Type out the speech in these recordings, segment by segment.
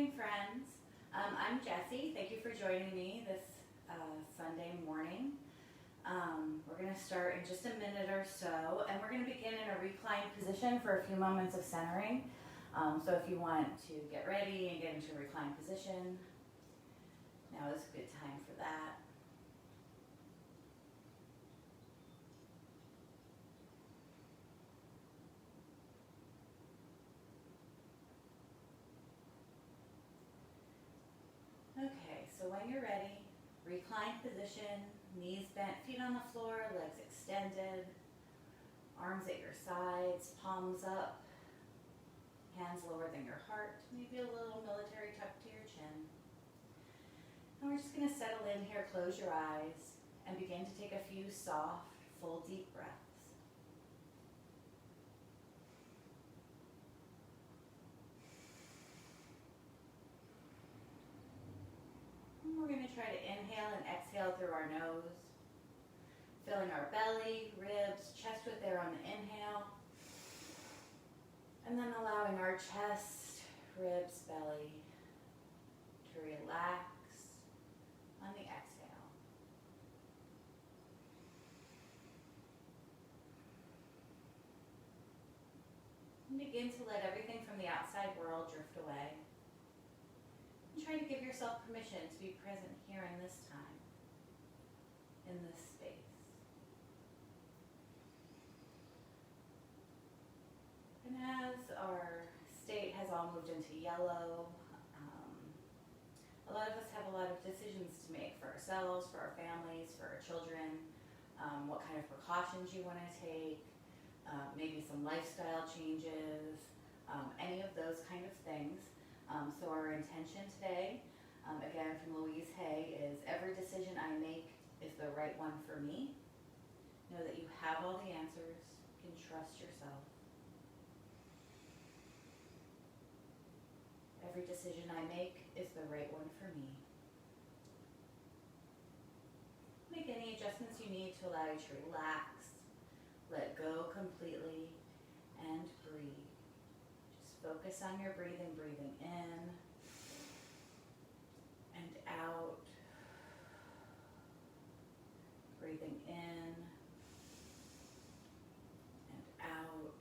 morning, friends. I'm Jessie. Thank you for joining me this Sunday morning. We're going to start in just a minute or so, and we're going to begin in a reclined position for a few moments of centering. So if you want to get ready and get into a reclined position, now is a good time for that. Okay, so when you're ready, reclined position, knees bent, feet on the floor, legs extended, arms at your sides, palms up, hands lower than your heart, maybe a little military tuck to your chin. And we're just going to settle in here, close your eyes, and begin to take a few soft, full, deep breaths. We're going to try to inhale and exhale through our nose, filling our belly, ribs, chest with air on the inhale, and then allowing our chest, ribs, belly to relax on the exhale. And begin to let everything from the outside world drift away. Try to give yourself permission to be present here in this time, in this space. And as our state has all moved into yellow, a lot of us have a lot of decisions to make for ourselves, for our families, for our children, what kind of precautions you want to take, maybe some lifestyle changes, any of those kind of things. So our intention today, again from Louise Hay, is every decision I make is the right one for me. Know that you have all the answers. You can trust yourself. Every decision I make is the right one for me. Make any adjustments you need to allow you to relax, let go completely, and breathe. Focus on your breathing, breathing in and out, breathing in and out.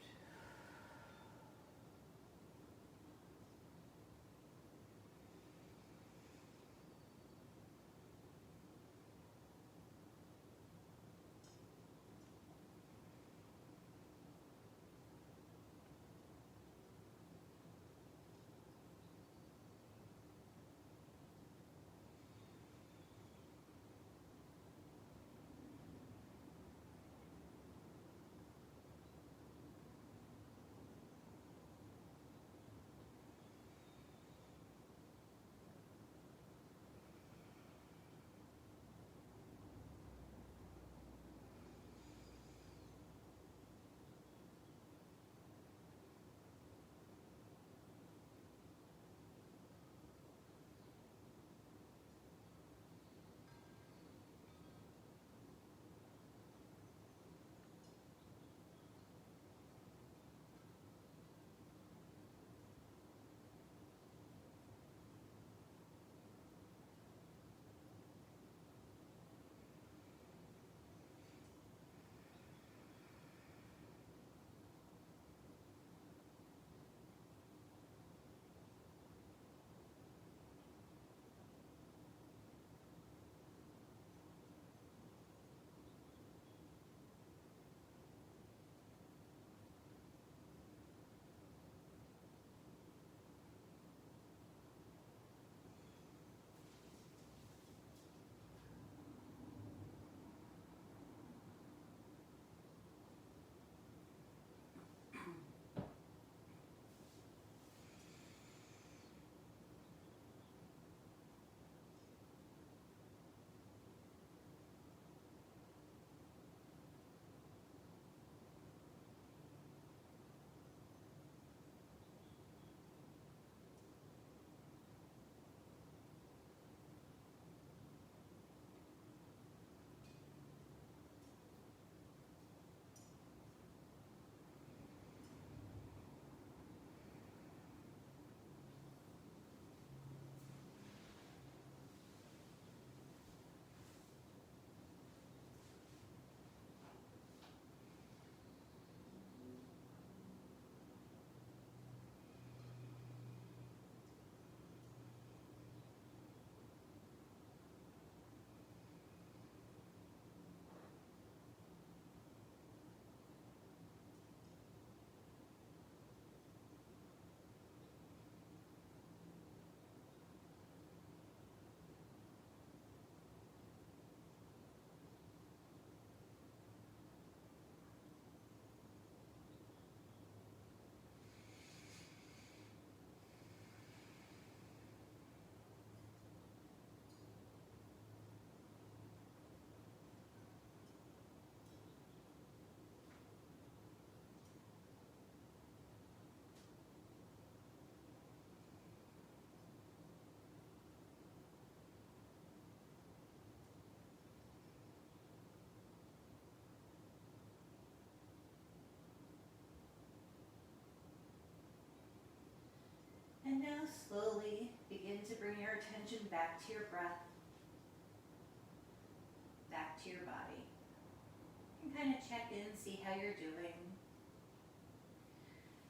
in, see how you're doing.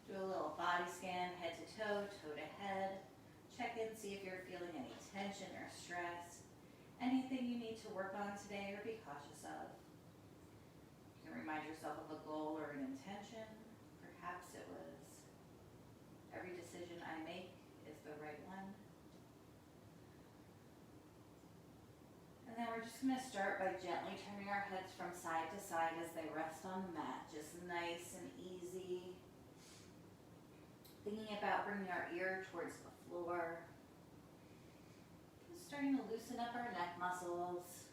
Do a little body scan, head to toe, toe to head. Check in, see if you're feeling any tension or stress. Anything you need to work on today or be cautious of. You can remind yourself of a goal or an intention. Perhaps it was, every decision I make is the right one. And then we're just going to start by gently turning our heads from side to side as they rest on the mat. Just nice and easy. Thinking about bringing our ear towards the floor. Just starting to loosen up our neck muscles.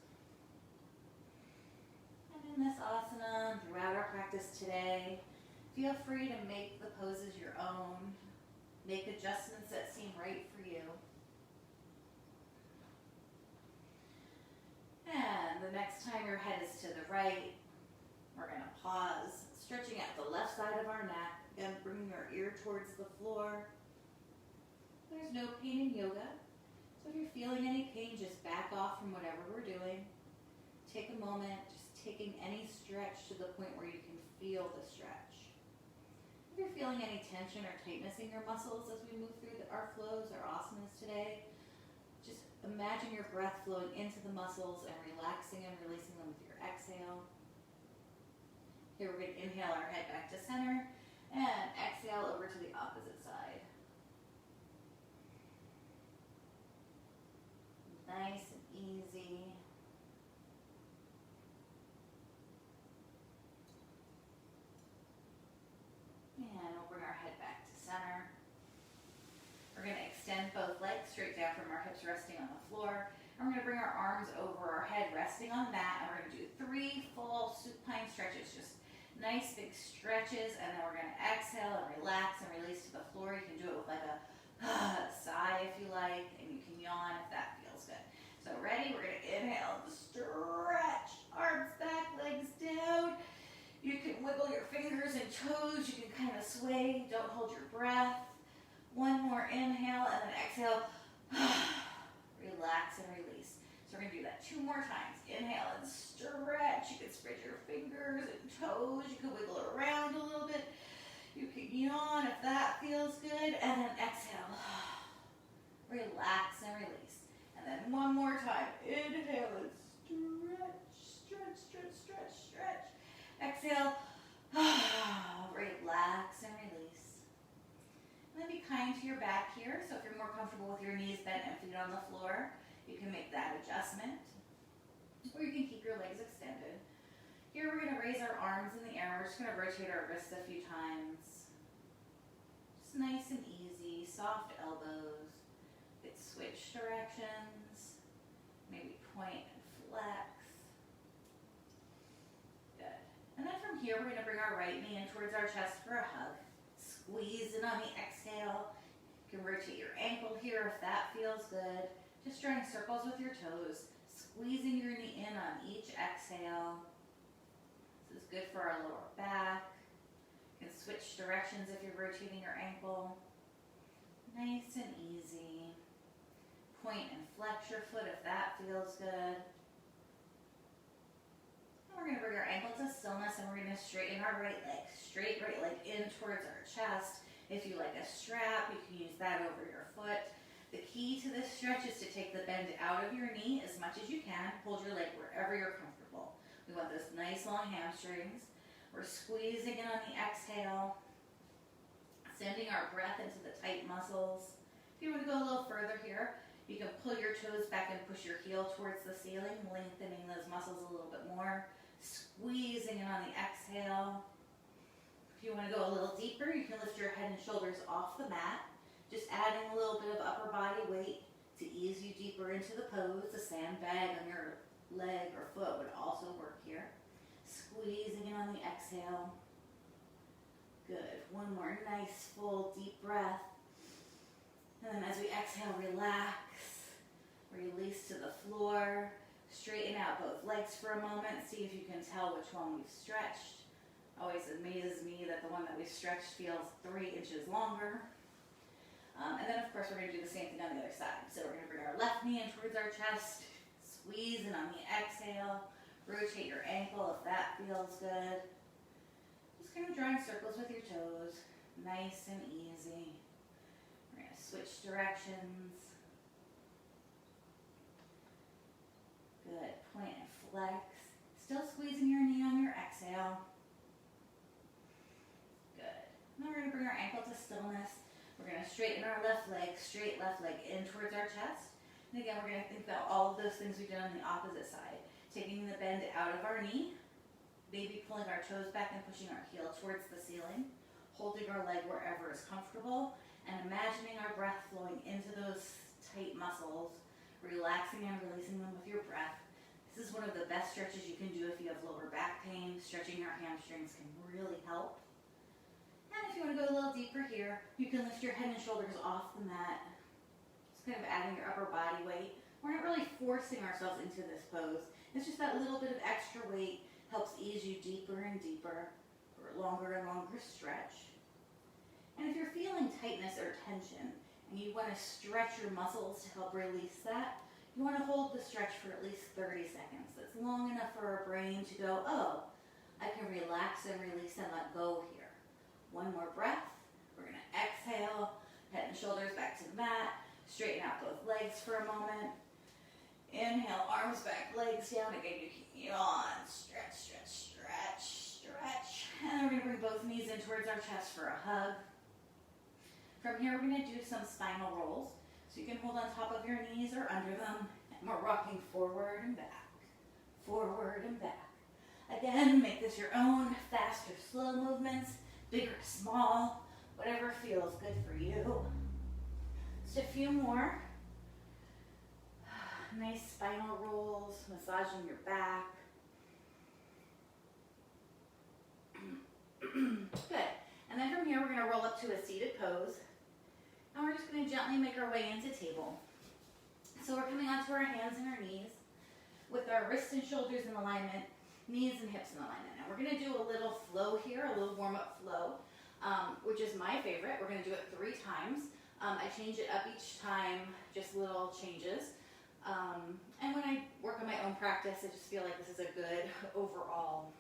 And in this asana, throughout our practice today, feel free to make the poses your own. Make adjustments that seem right for you. And the next time your head is to the right, we're going to pause, stretching out the left side of our neck. Again, bringing our ear towards the floor. There's no pain in yoga, so if you're feeling any pain, just back off from whatever we're doing. Take a moment, just taking any stretch to the point where you can feel the stretch. If you're feeling any tension or tightness in your muscles as we move through our flows, our asanas today, just imagine your breath flowing into the muscles and relaxing and releasing them with your exhale. Here we're going to inhale our head back to center. And exhale over to the opposite side. Nice and easy. And we'll bring our head back to center. We're going to extend both legs straight down from our hips resting on the floor. And we're going to bring our arms over our head resting on the mat. And we're going to do 3 full supine stretches. Just nice big stretches, and then we're going to exhale and relax and release to the floor. You can do it with like a sigh if you like, and you can yawn if that feels good. So ready? We're going to inhale and stretch. Arms back, legs down. You can wiggle your fingers and toes. You can kind of sway. Don't hold your breath. One more inhale, and then exhale. Relax and release. So we're going to do that 2 more times. Inhale and stretch. You can spread your fingers and toes. You can wiggle around a little bit. You can yawn if that feels good. And then exhale. Relax and release. And then one more time. Inhale and stretch, stretch, stretch, stretch, stretch. Exhale. Relax and release. And then be kind to your back here. So if you're more comfortable with your knees bent and feet on the floor, you can make that adjustment. Or you can keep your legs extended. Here we're going to raise our arms in the air. We're just going to rotate our wrists a few times. Just nice and easy, soft elbows. It's switch directions. Maybe point and flex. Good. And then from here, we're going to bring our right knee in towards our chest for a hug. Squeeze in on the exhale. You can rotate your ankle here if that feels good. Just drawing circles with your toes. Squeezing your knee in on each exhale. This is good for our lower back. You can switch directions if you're rotating your ankle. Nice and easy. Point and flex your foot if that feels good. And we're going to bring our ankle to stillness, and we're going to straighten our right leg. Straight right leg in towards our chest. If you like a strap, you can use that over your foot. The key to this stretch is to take the bend out of your knee as much as you can. Hold your leg wherever you're comfortable. We want those nice long hamstrings. We're squeezing in on the exhale. Sending our breath into the tight muscles. If you want to go a little further here, you can pull your toes back and push your heel towards the ceiling, lengthening those muscles a little bit more. Squeezing in on the exhale. If you want to go a little deeper, you can lift your head and shoulders off the mat. Just adding a little bit of upper body weight to ease you deeper into the pose. A sandbag on your leg or foot would also work here. Squeezing in on the exhale. Good. One more nice, full, deep breath. And then as we exhale, relax. Release to the floor. Straighten out both legs for a moment. See if you can tell which one we've stretched. Always amazes me that the one that we've stretched feels 3 inches longer. And then, of course, we're going to do the same thing on the other side. So we're going to bring our left knee in towards our chest. Squeeze in on the exhale. Rotate your ankle if that feels good. Just kind of drawing circles with your toes, nice and easy. We're going to switch directions. Good, point and flex. Still squeezing your knee on your exhale. Good. Now we're going to bring our ankle to stillness. We're going to straighten our left leg, straight left leg in towards our chest. And again, we're going to think about all of those things we did on the opposite side. Taking the bend out of our knee, maybe pulling our toes back and pushing our heel towards the ceiling, holding our leg wherever is comfortable, and imagining our breath flowing into those tight muscles, relaxing and releasing them with your breath. This is one of the best stretches you can do if you have lower back pain. Stretching your hamstrings can really help. And if you want to go a little deeper here, you can lift your head and shoulders off the mat. Just kind of adding your upper body weight. We're not really forcing ourselves into this pose. It's just that little bit of extra weight helps ease you deeper and deeper for a longer and longer stretch. And if you're feeling tightness or tension and you want to stretch your muscles to help release that, you want to hold the stretch for at least 30 seconds. That's long enough for our brain to go, oh, I can relax and release and let go here. One more breath. We're going to exhale, head and shoulders back to the mat, straighten out both legs for a moment. Inhale, arms back, legs down. Again, you can yawn, stretch, stretch, stretch, stretch. And then we're going to bring both knees in towards our chest for a hug. From here, we're going to do some spinal rolls. So you can hold on top of your knees or under them. And we're rocking forward and back, forward and back. Again, make this your own fast or slow movements, big or small, whatever feels good for you. Just a few more. Nice spinal rolls, massaging your back. Good. And then from here, we're going to roll up to a seated pose. And we're just going to gently make our way into table. So we're coming onto our hands and our knees with our wrists and shoulders in alignment, knees and hips in alignment. And we're going to do a little flow here, a little warm-up flow, which is my favorite. We're going to do it 3 times. I change it up each time, just little changes. And when I work on my own practice, I just feel like this is a good overall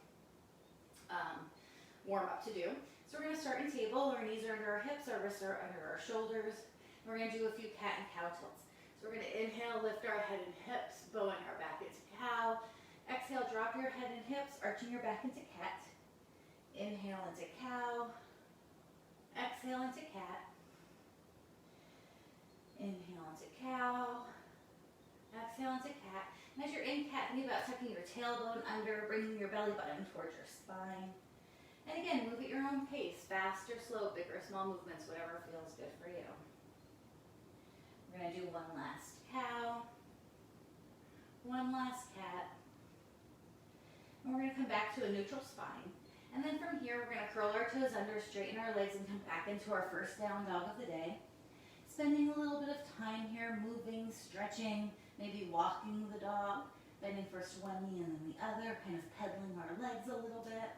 warm-up to do. So we're going to start in table. Our knees are under our hips, our wrists are under our shoulders. We're going to do a few cat and cow tilts. So we're going to inhale, lift our head and hips, bowing our back into cow. Exhale, drop your head and hips, arching your back into cat. Inhale into cow. Exhale into cat. Inhale into cow. Exhale into cat. And as you're in cat, think about tucking your tailbone under, bringing your belly button towards your spine. And again, move at your own pace, fast or slow, big or small movements, whatever feels good for you. We're going to do one last cow, one last cat. And we're going to come back to a neutral spine. And then from here, we're going to curl our toes under, straighten our legs, and come back into our first down dog of the day. Spending a little bit of time here, moving, stretching, maybe walking the dog, bending first one knee and then the other, kind of pedaling our legs a little bit.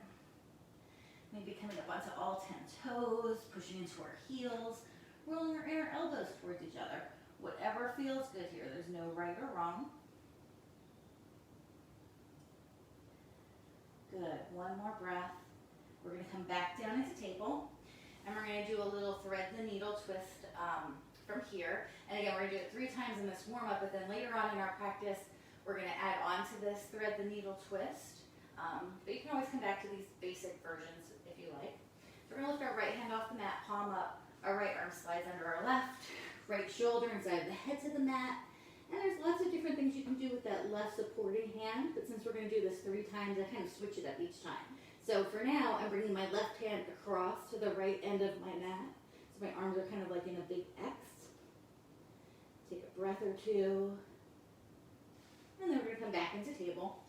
Maybe coming up onto all 10 toes, pushing into our heels, rolling our elbows towards each other. Whatever feels good here. There's no right or wrong. Good. One more breath. We're going to come back down into table. And we're going to do a little thread the needle twist from here. And again, we're going to do it 3 times in this warm-up, but then later on in our practice, we're going to add on to this thread the needle twist. But you can always come back to these basic versions if you like. So we're going to lift our right hand off the mat, palm up. Our right arm slides under our left. Right shoulder inside the head to the mat. And there's lots of different things you can do with that left supporting hand. But since we're going to do this 3 times, I kind of switch it up each time. So for now, I'm bringing my left hand across to the right end of my mat. So my arms are kind of like in a big X. Take a breath or 2. And then we're going to come back into table.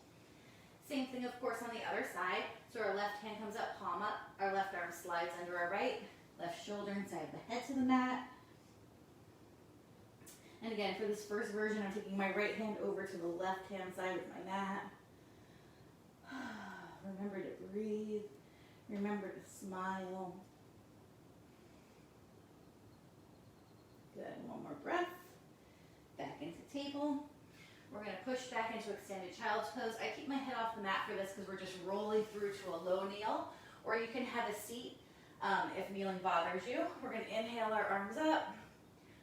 Same thing, of course, on the other side. So our left hand comes up, palm up. Our left arm slides under our right. Left shoulder inside the head to the mat. And again, for this first version, I'm taking my right hand over to the left-hand side of my mat. Remember to breathe. Remember to smile. Good. One more breath. Back into table. We're going to push back into extended child's pose. I keep my head off the mat for this because we're just rolling through to a low kneel. or you can have a seat if kneeling bothers you. We're going to inhale our arms up.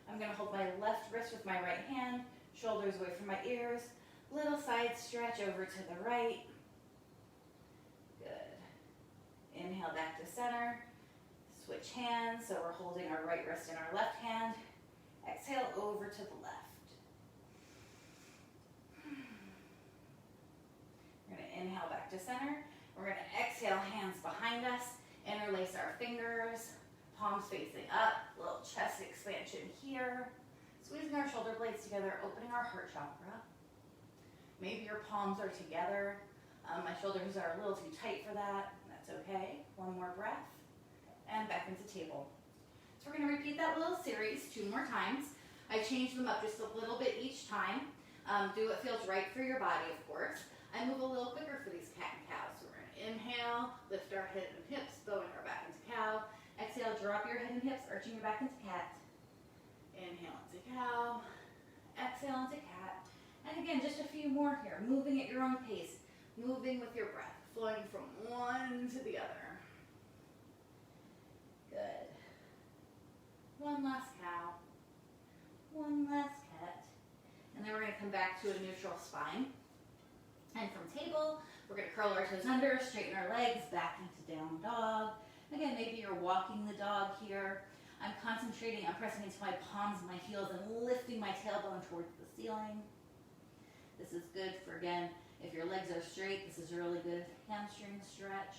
I'm going to hold my left wrist with my right hand, shoulders away from my ears, little side stretch over to the right. Good. Inhale back to center. Switch hands, so we're holding our right wrist in our left hand. Exhale over to the left. We're going to inhale back to center. We're going to exhale, hands behind us. Interlace our fingers, palms facing up, little chest expansion here. Squeezing our shoulder blades together, opening our heart chakra. Maybe your palms are together. My shoulders are a little too tight for that. That's okay. One more breath. And back into table. So we're going to repeat that little series 2 more times. I change them up just a little bit each time. Do what feels right for your body, of course. I move a little quicker for these cat and cows. So we're going to inhale, lift our head and hips, bowing our back into cow. Exhale, drop your head and hips, arching your back into cat. Inhale into cow. Exhale into cat. And again, just a few more here. Moving at your own pace. Moving with your breath. Flowing from one to the other. Good. One last cow. One last cat. And then we're going to come back to a neutral spine. And from table, we're going to curl our toes under, straighten our legs, back into down dog. Again, maybe you're walking the dog here. I'm concentrating, I'm pressing into my palms and my heels and lifting my tailbone towards the ceiling. This is good for, again, if your legs are straight, this is a really good hamstring stretch.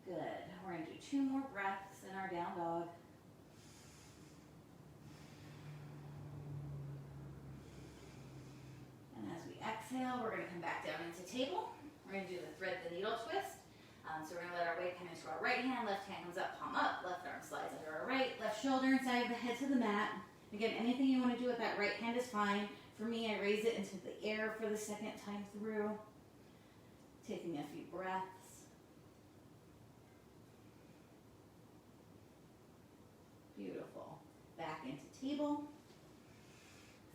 Good. We're going to do 2 more breaths in our down dog. And as we exhale, we're going to come back down into table. We're going to do the thread the needle twist. So we're going to let our weight come into our right hand, left hand comes up, palm up, left arm slides under our right, left shoulder inside of the head to the mat. Again, anything you want to do with that right hand is fine. For me, I raise it into the air for the second time through. Taking a few breaths. Beautiful. Back into table.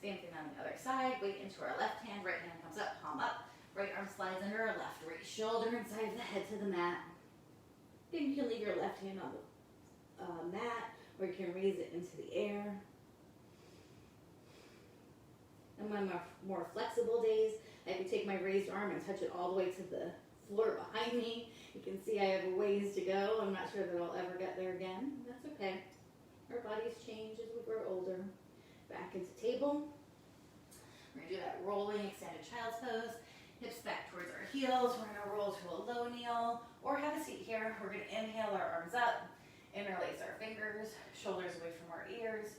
Same thing on the other side. Weight into our left hand, right hand comes up, palm up. Right arm slides under our left, right shoulder inside of the head to the mat. Then you can leave your left hand on the mat, or you can raise it into the air. And on my more flexible days, I can take my raised arm and touch it all the way to the floor behind me. You can see I have a ways to go. I'm not sure that I'll ever get there again. That's okay. Our bodies change as we grow older. Back into table. We're going to do that rolling extended child's pose. Hips back towards our heels. We're going to roll to a low kneel or have a seat here. We're going to inhale our arms up, interlace our fingers, shoulders away from our ears.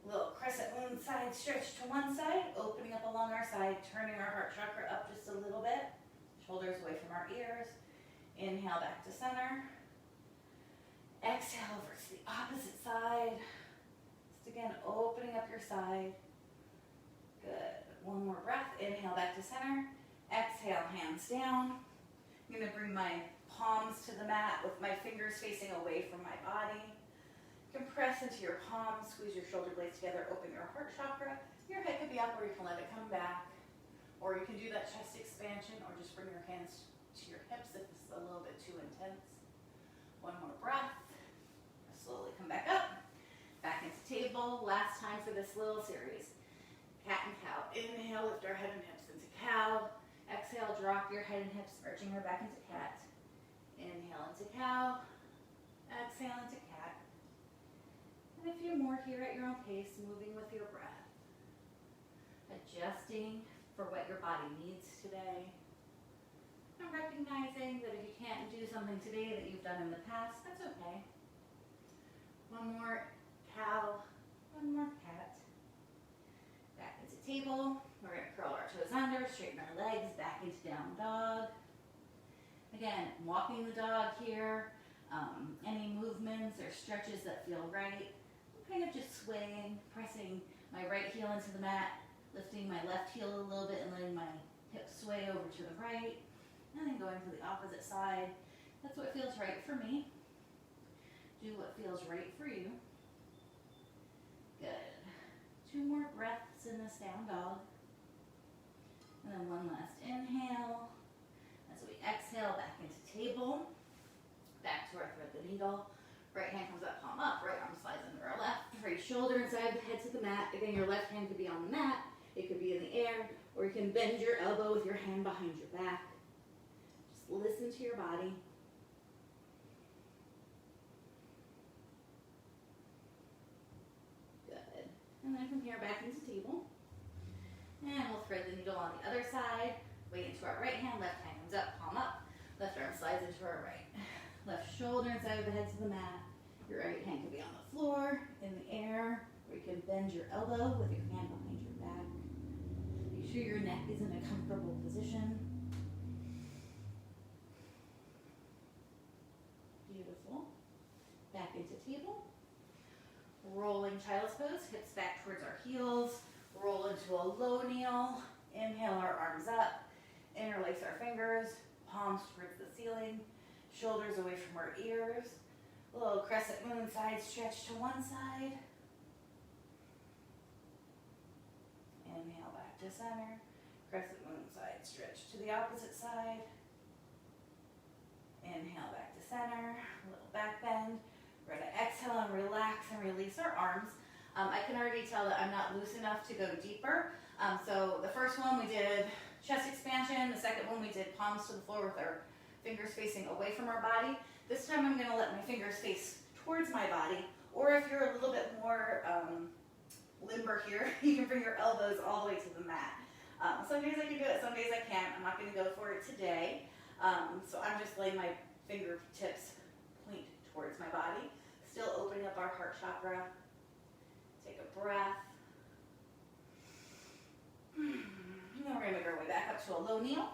Little crescent moon side stretch to one side, opening up along our side, turning our heart chakra up just a little bit. Shoulders away from our ears. Inhale back to center. Exhale over to the opposite side. Just again, opening up your side. Good. One more breath. Inhale back to center. Exhale, hands down. I'm going to bring my palms to the mat with my fingers facing away from my body. Compress into your palms, squeeze your shoulder blades together, open your heart chakra. Your head could be up or you can let it come back. Or you can do that chest expansion or just bring your hands to your hips if this is a little bit too intense. One more breath. Slowly come back up. Back into table. Last time for this little series. Cat and cow. Inhale, lift our head and hips into cow. Exhale, drop your head and hips, arching her back into cat. Inhale into cow. Exhale into cat. And a few more here at your own pace, moving with your breath. Adjusting for what your body needs today. And recognizing that if you can't do something today that you've done in the past, that's okay. One more cow, one more cat. Back into table. We're going to curl our toes under, straighten our legs, back into down dog. Again, walking the dog here. Any movements or stretches that feel right. I'm kind of just swaying, pressing my right heel into the mat, lifting my left heel a little bit and letting my hips sway over to the right. And then going to the opposite side. That's what feels right for me. Do what feels right for you. Good. 2 more breaths in this down dog. And then one last inhale. As we exhale back into table. back to our thread the needle. Right hand comes up, palm up, right arm slides under our left. Right shoulder inside the head to the mat. Again, your left hand could be on the mat, it could be in the air, or you can bend your elbow with your hand behind your back. Just listen to your body. Good. And then from here back into table. And we'll thread the needle on the other side. Weight into our right hand, left hand comes up, palm up. Left arm slides into our right. Left shoulder inside of the head to the mat. Your right hand can be on the floor, in the air, or you can bend your elbow with your hand behind your back. Make sure your neck is in a comfortable position. Beautiful. Back into table. Rolling child's pose, hips back towards our heels. Roll into a low kneel. Inhale our arms up. Interlace our fingers. Palms towards the ceiling. Shoulders away from our ears. A little crescent moon side stretch to one side. Inhale back to center. Crescent moon side stretch to the opposite side. Inhale back to center. A little back bend. We're going to exhale and relax and release our arms. I can already tell that I'm not loose enough to go deeper. So the first one we did chest expansion. The second one we did palms to the floor with our fingers facing away from our body. This time I'm going to let my fingers face towards my body. Or if you're a little bit more limber here, you can bring your elbows all the way to the mat. Some days I can do it, some days I can't. I'm not going to go for it today. So I'm just letting my fingertips point towards my body. Still opening up our heart chakra. Take a breath. And then we're going to make our way back up to a low kneel.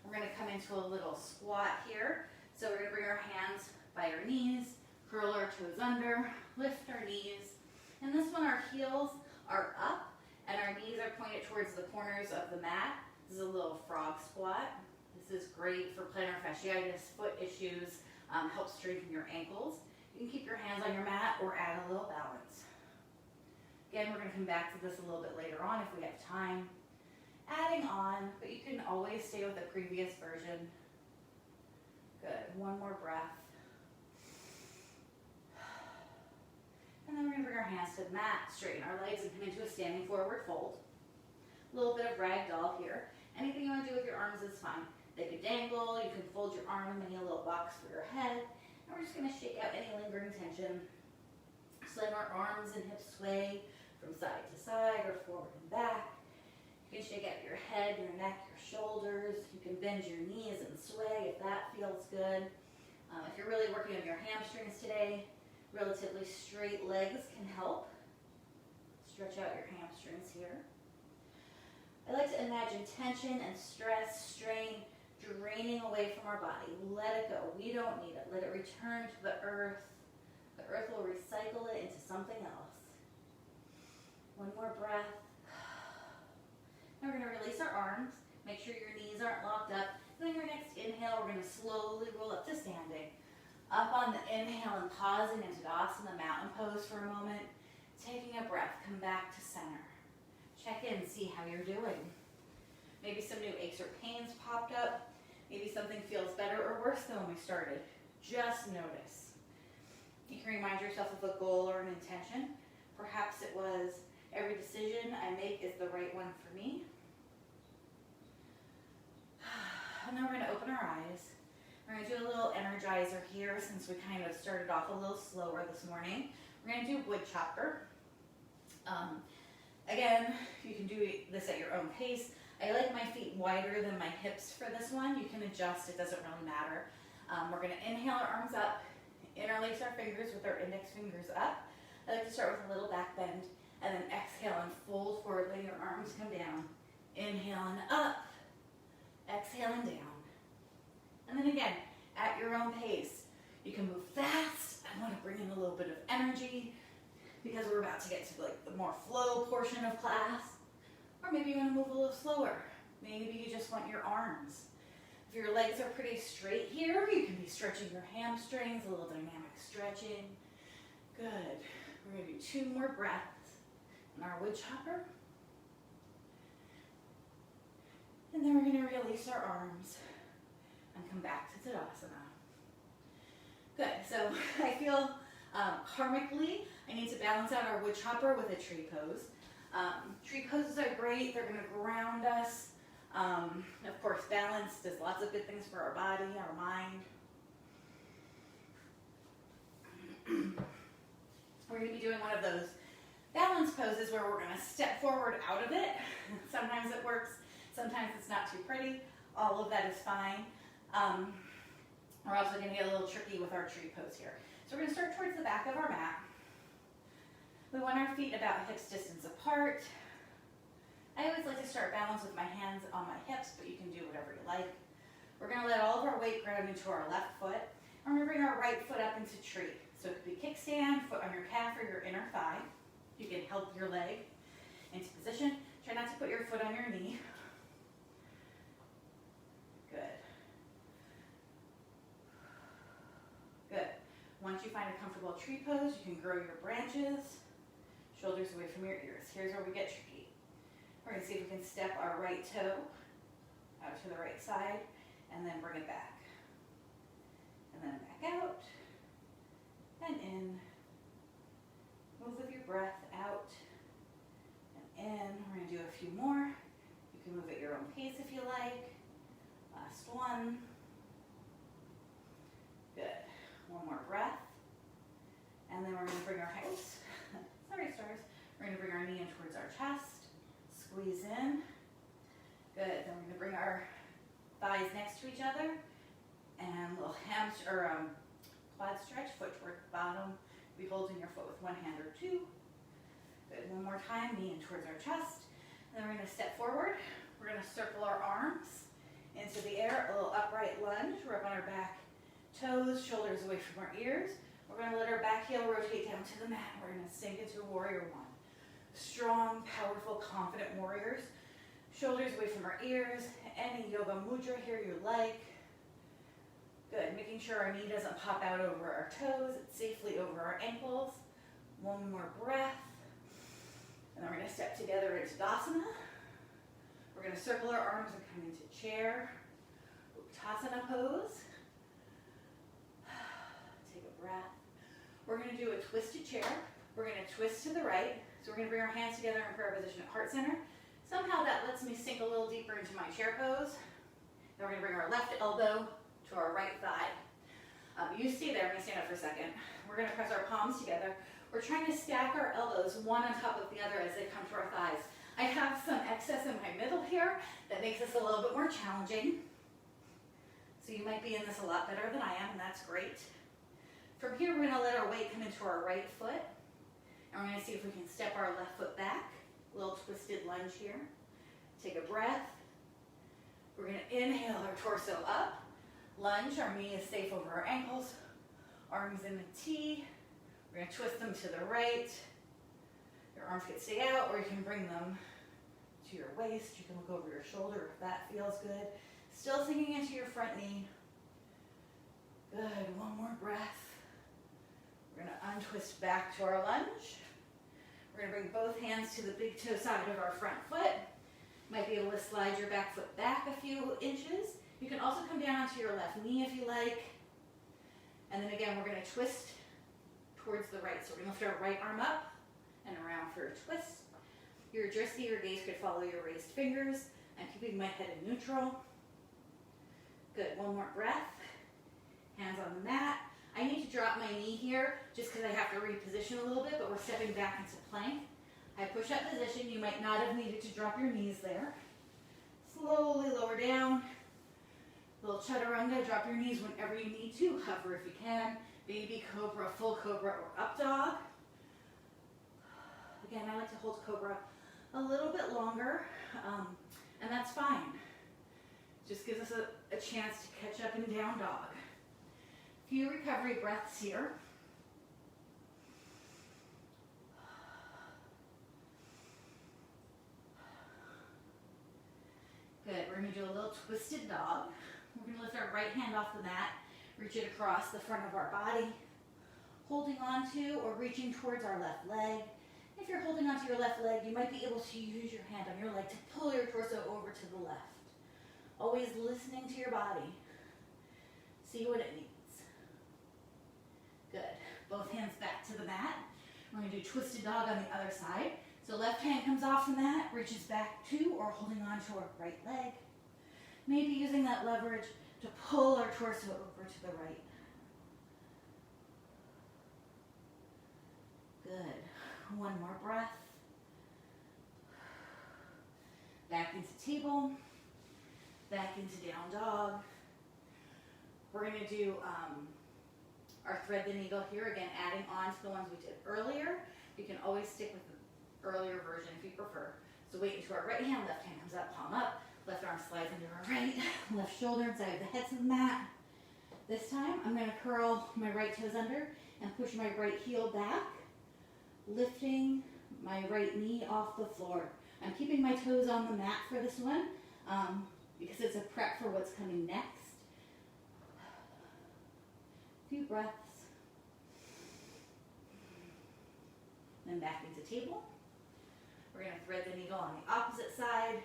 We're going to come into a little squat here. So we're going to bring our hands by our knees, curl our toes under, lift our knees. And this one, our heels are up and our knees are pointed towards the corners of the mat. This is a little frog squat. This is great for plantar fasciitis, foot issues, helps strengthen your ankles. You can keep your hands on your mat or add a little balance. Again, we're going to come back to this a little bit later on if we have time. Adding on, but you can always stay with the previous version. Good. One more breath. And then we're going to bring our hands to the mat, straighten our legs, and come into a standing forward fold. A little bit of ragdoll here. Anything you want to do with your arms is fine. They could dangle, you can fold your arm and make a little box for your head. And we're just going to shake out any lingering tension. Just let our arms and hips sway from side to side or forward and back. You can shake out your head, your neck, your shoulders. You can bend your knees and sway if that feels good. If you're really working on your hamstrings today, relatively straight legs can help. Stretch out your hamstrings here. I like to imagine tension and stress, strain, draining away from our body. Let it go. We don't need it. Let it return to the earth. The earth will recycle it into something else. One more breath. Now we're going to release our arms. Make sure your knees aren't locked up. And then your next inhale, we're going to slowly roll up to standing. Up on the inhale and pausing into Tadasana, mountain pose for a moment. Taking a breath, come back to center. Check in, see how you're doing. Maybe some new aches or pains popped up. Maybe something feels better or worse than when we started. Just notice. You can remind yourself of a goal or an intention. Perhaps it was, every decision I make is the right one for me. And then we're going to open our eyes. We're going to do a little energizer here since we kind of started off a little slower this morning. We're going to do wood chopper. Again, you can do this at your own pace. I like my feet wider than my hips for this one. You can adjust, it doesn't really matter. We're going to inhale our arms up, interlace our fingers with our index fingers up. I like to start with a little back bend, and then exhale and fold forward, letting your arms come down. Inhale and up, exhale and down. And then again, at your own pace. You can move fast. I want to bring in a little bit of energy because we're about to get to like the more flow portion of class. Or maybe you want to move a little slower. Maybe you just want your arms. If your legs are pretty straight here, you can be stretching your hamstrings, a little dynamic stretching. Good. We're going to do 2 more breaths in our wood chopper. And then we're going to release our arms and come back to Tadasana. Good, so I feel karmically, I need to balance out our wood chopper with a tree pose. Tree poses are great, they're gonna ground us. Of course, balance does lots of good things for our body, our mind. We're gonna be doing one of those balance poses where we're gonna step forward out of it. Sometimes it works, sometimes it's not too pretty. All of that is fine. We're also gonna get a little tricky with our tree pose here. So we're gonna start towards the back of our mat. We want our feet about hips distance apart. I always like to start balance with my hands on my hips, but you can do whatever you like. We're gonna let all of our weight ground into our left foot. And we're gonna bring our right foot up into tree. So it could be kickstand, foot on your calf or your inner thigh. You can help your leg into position. Try not to put your foot on your knee. Good. Good. Once you find a comfortable tree pose, you can grow your branches, shoulders away from your ears. Here's where we get tricky. We're gonna see if we can step our right toe out to the right side and then bring it back. And then back out and in. Move with your breath out and in. We're gonna do a few more. You can move at your own pace if you like. Last one. Good. One more breath. And then we're gonna bring our hands, sorry stars, we're gonna bring our knee in towards our chest. Squeeze in. Good. Then we're gonna bring our thighs next to each other. And little quad stretch, foot toward the bottom. Be holding your foot with one hand or two. Good, one more time, knee in towards our chest. And then we're gonna step forward. We're gonna circle our arms into the air, a little upright lunge. We're up on our back toes, shoulders away from our ears. We're gonna let our back heel rotate down to the mat. We're gonna sink into a warrior one. Strong, powerful, confident warriors. Shoulders away from our ears. Any yoga mudra here you like. Good, making sure our knee doesn't pop out over our toes, it's safely over our ankles. One more breath. And then we're gonna step together into Tadasana. We're gonna circle our arms and come into chair. Uttanasana pose. Take a breath. We're gonna do a twisted chair. We're gonna twist to the right. So we're gonna bring our hands together in prayer position at heart center. Somehow that lets me sink a little deeper into my chair pose. Then we're gonna bring our left elbow to our right thigh. You stay there, I'm gonna stand up for a second. We're gonna press our palms together. We're trying to stack our elbows one on top of the other as they come to our thighs. I have some excess in my middle here that makes this a little bit more challenging. So you might be in this a lot better than I am, and that's great. From here, we're gonna let our weight come into our right foot. And we're gonna see if we can step our left foot back. A little twisted lunge here. Take a breath. We're gonna inhale our torso up. Lunge, our knee is safe over our ankles. Arms in a T. We're gonna twist them to the right. Your arms can stay out, or you can bring them to your waist. You can look over your shoulder if that feels good. Still sinking into your front knee. Good, one more breath. We're gonna untwist back to our lunge. We're gonna bring both hands to the big toe side of our front foot. Might be able to slide your back foot back a few inches. You can also come down onto your left knee if you like. And then again, we're gonna twist towards the right. So we're gonna lift our right arm up and around for a twist. Your drishti, your gaze could follow your raised fingers. I'm keeping my head in neutral. Good, one more breath. Hands on the mat. I need to drop my knee here just because I have to reposition a little bit, but we're stepping back into plank. High push-up position. You might not have needed to drop your knees there. Slowly lower down. Little chaturanga, drop your knees whenever you need to. Hover if you can. Baby cobra, full cobra, or up dog. Again, I like to hold cobra a little bit longer, and that's fine. Just gives us a chance to catch up in down dog. Few recovery breaths here. Good, we're gonna do a little twisted dog. We're gonna lift our right hand off the mat, reach it across the front of our body, holding onto or reaching towards our left leg. If you're holding onto your left leg, you might be able to use your hand on your leg to pull your torso over to the left. Always listening to your body. See what it needs. both hands back to the mat. We're going to do twisted dog on the other side. So left hand comes off the mat, reaches back to or holding on to our right leg. Maybe using that leverage to pull our torso over to the right. Good. One more breath. Back into table. Back into down dog. We're going to do our thread the needle here, again, adding on to the ones we did earlier. You can always stick with the earlier version if you prefer. So weight into our right hand, left hand comes up, palm up, left arm slides into our right, left shoulder inside of the head to the mat. This time, I'm going to curl my right toes under and push my right heel back, lifting my right knee off the floor. I'm keeping my toes on the mat for this one because it's a prep for what's coming next. Few breaths. Then back into table. We're going to thread the needle on the opposite side.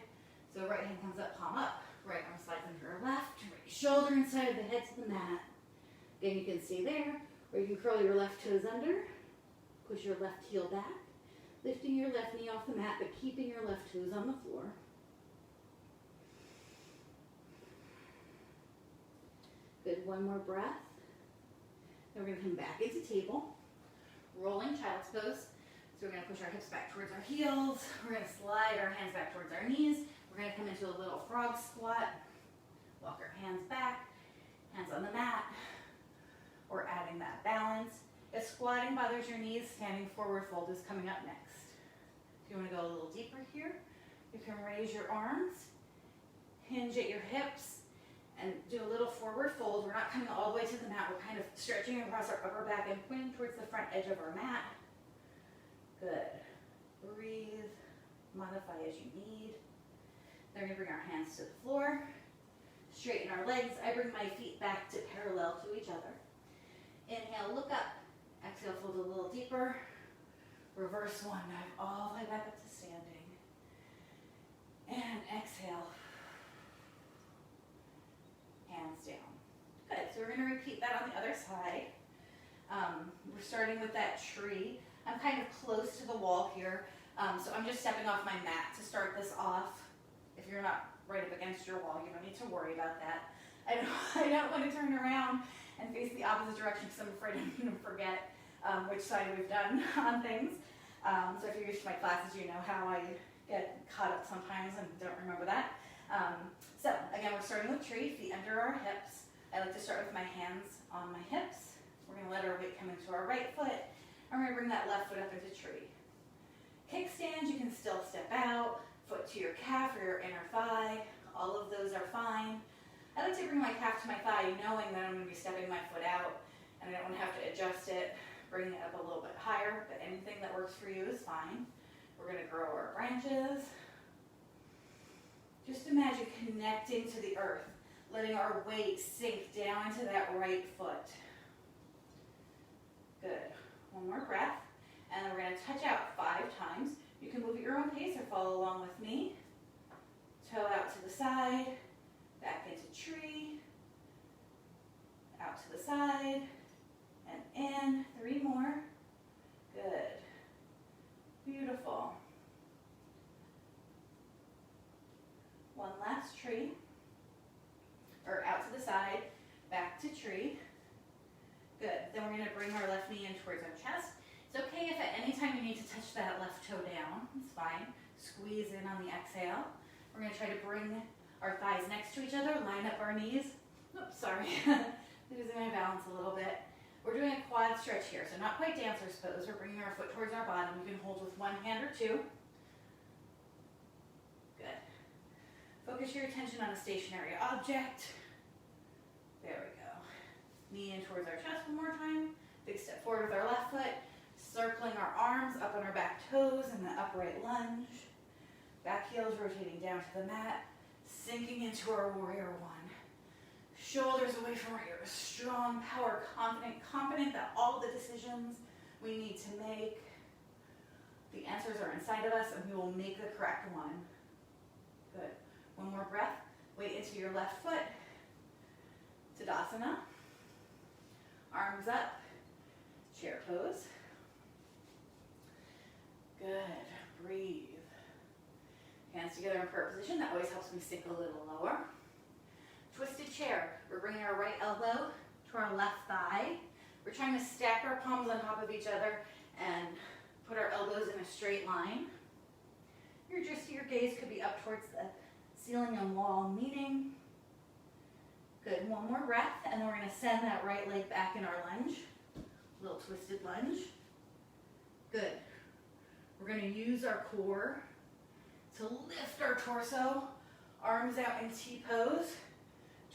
So right hand comes up, palm up. Right arm slides into our left. Right shoulder inside of the head to the mat. Again, you can stay there, or you can curl your left toes under. Push your left heel back. Lifting your left knee off the mat, but keeping your left toes on the floor. Good, one more breath. Then we're going to come back into table. Rolling child's pose. So we're going to push our hips back towards our heels. We're going to slide our hands back towards our knees. We're going to come into a little frog squat. Walk our hands back, hands on the mat. We're adding that balance. If squatting bothers your knees, standing forward fold is coming up next. If you want to go a little deeper here, you can raise your arms, hinge at your hips, and do a little forward fold. We're not coming all the way to the mat. We're kind of stretching across our upper back and pointing towards the front edge of our mat. Good. Breathe. Modify as you need. Then we're going to bring our hands to the floor. Straighten our legs. I bring my feet back to parallel to each other. Inhale, look up. Exhale, fold a little deeper. Reverse one. Dive all the way back up to standing. And exhale. Hands down. Good. So we're going to repeat that on the other side. We're starting with that tree. I'm kind of close to the wall here, so I'm just stepping off my mat to start this off. If you're not right up against your wall, you don't need to worry about that. I don't want to turn around and face the opposite direction because I'm afraid I'm going to forget which side we've done on things. So if you're used to my classes, you know how I get caught up sometimes and don't remember that. So again, we're starting with tree, feet under our hips. I like to start with my hands on my hips. We're going to let our weight come into our right foot. I'm going to bring that left foot up into tree. Kickstands, you can still step out, foot to your calf or your inner thigh. All of those are fine. I like to bring my calf to my thigh knowing that I'm going to be stepping my foot out and I don't want to have to adjust it, bring it up a little bit higher, but anything that works for you is fine. We're going to grow our branches. Just imagine connecting to the earth, letting our weight sink down into that right foot. Good. One more breath. And then we're going to touch out 5 times. You can move at your own pace or follow along with me. Toe out to the side, back into tree, out to the side, and in. 3 more. Good. Beautiful. One last tree, or out to the side, back to tree. Good. Then we're going to bring our left knee in towards our chest. It's okay if at any time you need to touch that left toe down. It's fine. Squeeze in on the exhale. We're going to try to bring our thighs next to each other, line up our knees. Oops, sorry. Losing my balance a little bit. We're doing a quad stretch here, so not quite dancer's pose. We're bringing our foot towards our bottom. You can hold with one hand or two. Good. Focus your attention on a stationary object. There we go. Knee in towards our chest one more time. Big step forward with our left foot. Circling our arms up on our back toes in the upright lunge. Back heels rotating down to the mat. Sinking into our warrior one. Shoulders away from our ears. Strong, power, confident that all the decisions we need to make, the answers are inside of us and we will make the correct one. Good. One more breath. Weight into your left foot. Tadasana. Arms up. Chair pose. Good. Breathe. Hands together in prayer position. That always helps me sink a little lower. Twisted chair. We're bringing our right elbow to our left thigh. We're trying to stack our palms on top of each other and put our elbows in a straight line. Your gaze could be up towards the ceiling and wall, meaning. Good. One more breath, and then we're going to send that right leg back in our lunge. A little twisted lunge. Good. We're going to use our core to lift our torso, arms out in T-pose,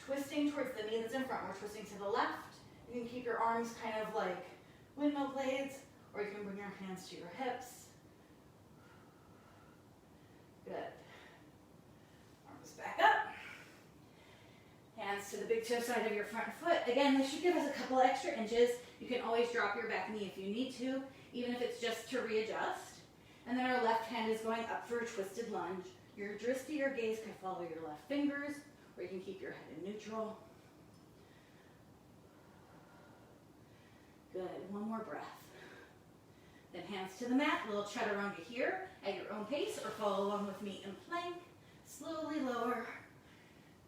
twisting towards the knee that's in front. We're twisting to the left. You can keep your arms kind of like windmill blades, or you can bring your hands to your hips. Good. Arms back up. Hands to the big toe side of your front foot. Again, this should give us a couple extra inches. You can always drop your back knee if you need to, even if it's just to readjust. And then our left hand is going up for a twisted lunge. Your drishti or gaze can follow your left fingers, or you can keep your head in neutral. Good. One more breath. Then hands to the mat, a little chaturanga here at your own pace, or follow along with me in plank. Slowly lower,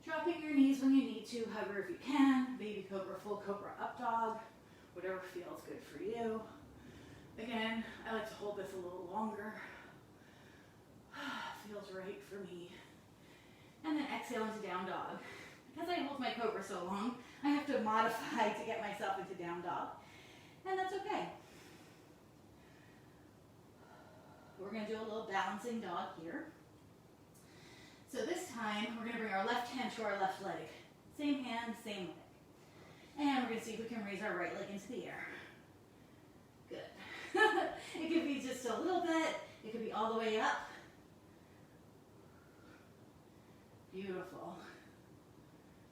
dropping your knees when you need to, hover if you can, baby cobra, full cobra, up dog, whatever feels good for you. Again, I like to hold this a little longer. Feels right for me. And then exhale into down dog. Because I hold my cobra so long, I have to modify to get myself into down dog. And that's okay. We're going to do a little balancing dog here. So this time, we're going to bring our left hand to our left leg. Same hand, same leg. And we're going to see if we can raise our right leg into the air. Good. It could be just a little bit. It could be all the way up. Beautiful.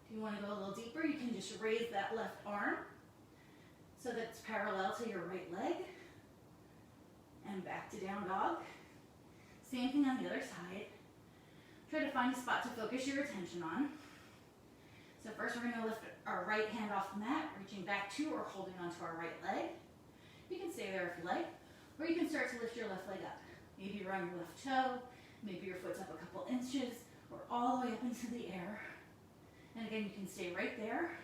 If you want to go a little deeper, you can just raise that left arm so that it's parallel to your right leg. And back to down dog. Same thing on the other side. Try to find a spot to focus your attention on. So first we're going to lift our right hand off the mat, reaching back to or holding onto our right leg. You can stay there if you like, or you can start to lift your left leg up. Maybe you're on your left toe, maybe your foot's up a couple inches, or all the way up into the air. And again, you can stay right there,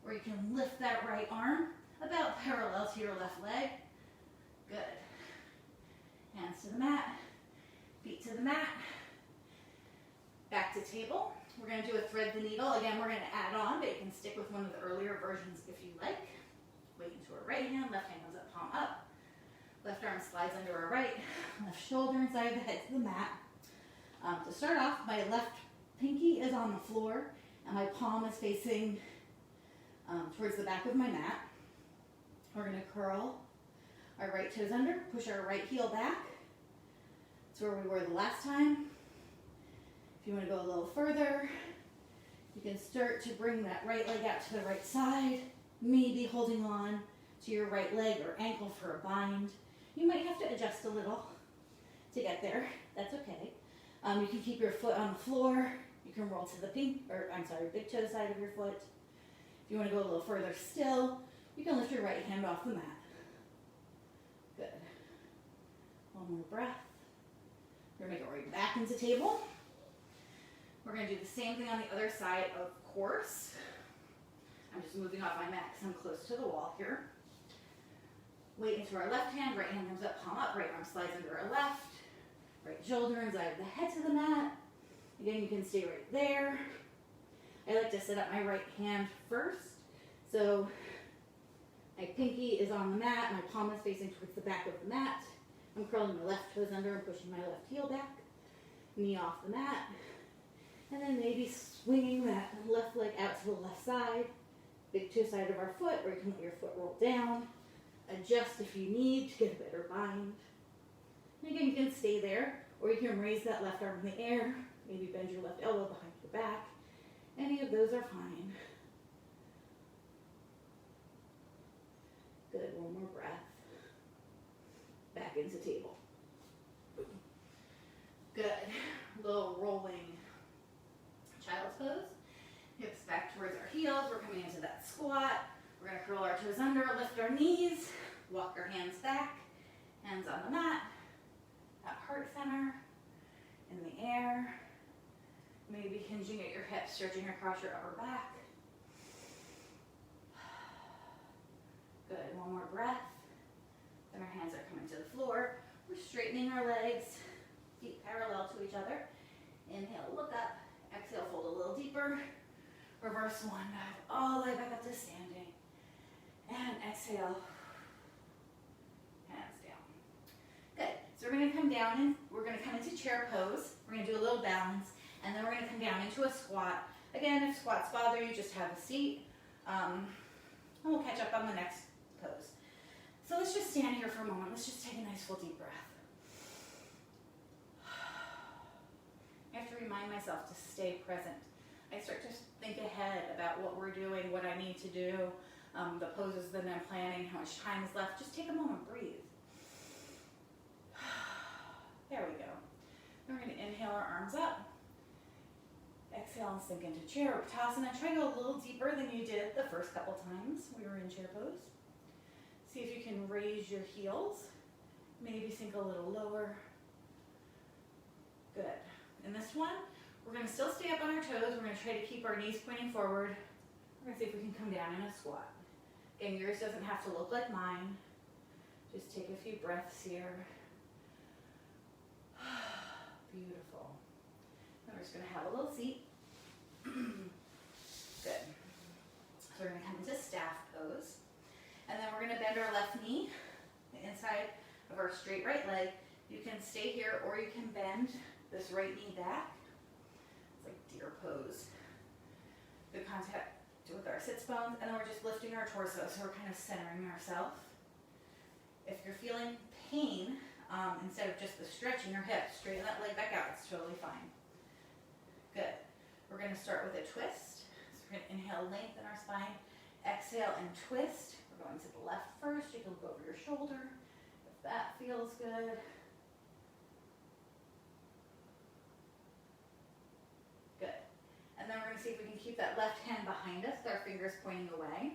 or you can lift that right arm about parallel to your left leg. Good. Hands to the mat, feet to the mat. Back to table. We're going to do a thread the needle. Again, we're going to add on, but you can stick with one of the earlier versions if you like. Weight into our right hand, left hand goes up, palm up. Left arm slides under our right, left shoulder inside the head to the mat. To start off, my left pinky is on the floor, and my palm is facing towards the back of my mat. We're going to curl our right toes under, push our right heel back. That's where we were the last time. If you want to go a little further, you can start to bring that right leg out to the right side, maybe holding on to your right leg or ankle for a bind. You might have to adjust a little to get there. That's okay. You can keep your foot on the floor. You can roll to the big toe side of your foot. If you want to go a little further still, you can lift your right hand off the mat. Good. One more breath. We're going to make our way back into table. We're going to do the same thing on the other side, of course. I'm just moving off my mat because I'm close to the wall here. Weight into our left hand, right hand comes up, palm up, right arm slides under our left. Right shoulder inside of the head to the mat. Again, you can stay right there. I like to set up my right hand first. So my pinky is on the mat, my palm is facing towards the back of the mat. I'm curling my left toes under and pushing my left heel back. Knee off the mat. And then maybe swinging that left leg out to the left side. Big toe side of our foot, or you can let your foot roll down. Adjust if you need to get a better bind. And again, you can stay there, or you can raise that left arm in the air. Maybe bend your left elbow behind your back. Any of those are fine. Good, one more breath. Back into table. Good, little rolling child's pose. Hips back towards our heels. We're coming into that squat. We're going to curl our toes under, lift our knees. Walk your hands back, hands on the mat, at heart center, in the air. Maybe hinging at your hips, stretching across your upper back. Good, one more breath. Then our hands are coming to the floor. We're straightening our legs, feet parallel to each other. Inhale, look up. Exhale, fold a little deeper. Reverse one, dive all the way back up to standing. And exhale, hands down. Good, so we're gonna come down and we're gonna come into chair pose. We're gonna do a little balance, and then we're gonna come down into a squat. Again, if squats bother you, just have a seat. And we'll catch up on the next pose. So let's just stand here for a moment. Let's just take a nice full deep breath. I have to remind myself to stay present. I start to think ahead about what we're doing, what I need to do, the poses that I'm planning, how much time is left. Just take a moment, breathe. There we go. Then we're going to inhale our arms up. Exhale and sink into chair uttanasana. Try to go a little deeper than you did the first couple times we were in chair pose. See if you can raise your heels. Maybe sink a little lower. Good. In this one, we're going to still stay up on our toes. We're going to try to keep our knees pointing forward. We're going to see if we can come down in a squat. Again, yours doesn't have to look like mine. Just take a few breaths here. Beautiful. Then we're just going to have a little seat. Good. So we're going to come into staff pose. And then we're going to bend our left knee, the inside of our straight right leg. You can stay here or you can bend this right knee back. It's like deer pose. Good contact with our sits bones, and then we're just lifting our torso, so we're kind of centering ourselves. If you're feeling pain, instead of just the stretching your hips, straighten that leg back out. It's totally fine. Good. We're going to start with a twist. So we're going to inhale, lengthen our spine. Exhale and twist. We're going to the left first. You can look over your shoulder if that feels good. Good. And then we're going to see if we can keep that left hand behind us with our fingers pointing away.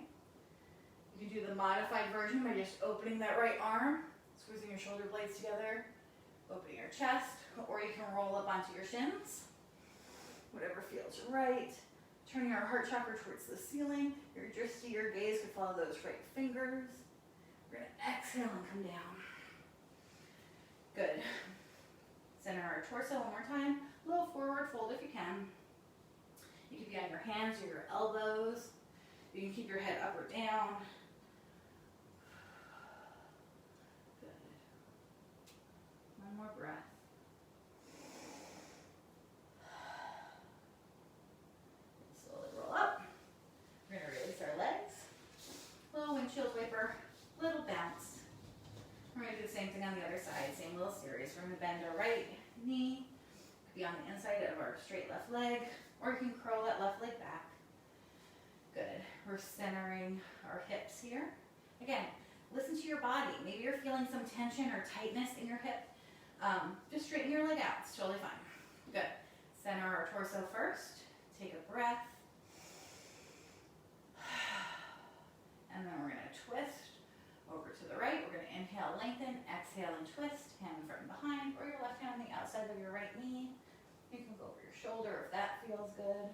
You can do the modified version by just opening that right arm, squeezing your shoulder blades together, opening your chest, or you can roll up onto your shins. Whatever feels right. Turning our heart chakra towards the ceiling. Your gaze could follow those right fingers. We're going to exhale and come down. Good. Center our torso one more time. A little forward fold if you can. You can be on your hands or your elbows. You can keep your head up or down. Good. One more breath. Slowly roll up. We're going to release our legs. Little windshield wiper, little bounce. We're going to do the same thing on the other side, same little series. We're going to bend our right knee, could be on the inside of our straight left leg, or you can curl that left leg back. Good. We're centering our hips here. Again, listen to your body. Maybe you're feeling some tension or tightness in your hip. Just straighten your leg out. It's totally fine. Good. Center our torso first. Take a breath. And then we're going to twist over to the right. We're going to inhale, lengthen, exhale, and twist. Hand in front and behind, or your left hand on the outside of your right knee. You can go over your shoulder if that feels good.